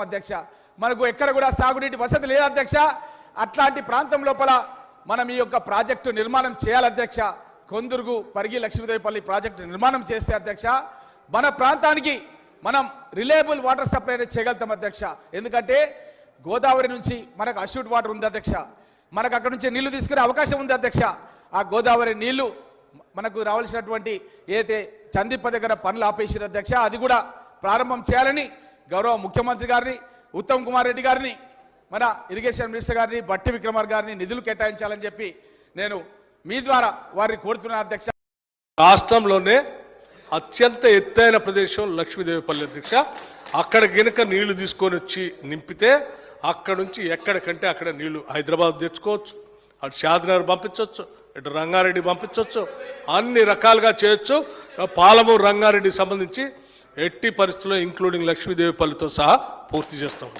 అధ్యక్ష మనకు ఎక్కడ కూడా సాగునీటి వసతి లేదు అధ్యక్ష. అట్లాంటి ప్రాంతం లోపల మనం ఈ యొక్క ప్రాజెక్టు నిర్మాణం చేయాలి అధ్యక్ష. కొందుర్గు పరిగి లక్ష్మీదేవిపల్లి ప్రాజెక్టు నిర్మాణం చేస్తే అధ్యక్ష మన ప్రాంతానికి మనం రిలయబుల్ వాటర్ సప్లై చేయగలుగుతాం అధ్యక్ష. ఎందుకంటే గోదావరి నుంచి మనకు అష్యూట్ వాటర్ ఉంది అధ్యక్ష. మనకు అక్కడ నుంచి నీళ్లు తీసుకునే అవకాశం ఉంది అధ్యక్ష. ఆ గోదావరి నీళ్లు మనకు రావాల్సినటువంటి ఏదైతే చందిప్ప దగ్గర పనులు ఆపేసారు అధ్యక్ష, అది కూడా ప్రారంభం చేయాలని గౌరవ ముఖ్యమంత్రి గారిని, ఉత్తమ్ కుమార్ రెడ్డి గారిని, మన ఇరిగేషన్ మినిస్టర్ గారిని, బట్టి విక్రమార్ గారిని నిధులు కేటాయించాలని చెప్పి నేను మీ ద్వారా వారిని కోరుతున్నాను అధ్యక్ష. రాష్ట్రంలోనే అత్యంత ఎత్తైన ప్రదేశం లక్ష్మీదేవిపల్లి అధ్యక్ష. అక్కడ గనుక నీళ్లు తీసుకొని వచ్చి నింపితే అక్కడ నుంచి ఎక్కడికంటే అక్కడ నీళ్లు హైదరాబాద్ తెచ్చుకోవచ్చు, అటు షాద్నగర్ పంపించవచ్చు, ఇటు రంగారెడ్డి పంపించవచ్చు, అన్ని రకాలుగా చేయొచ్చు. పాలమూరు రంగారెడ్డికి సంబంధించి ఎట్టి పరిస్థితుల్లో ఇంక్లూడింగ్ లక్ష్మీదేవిపల్లితో సహా పూర్తి చేస్తాం.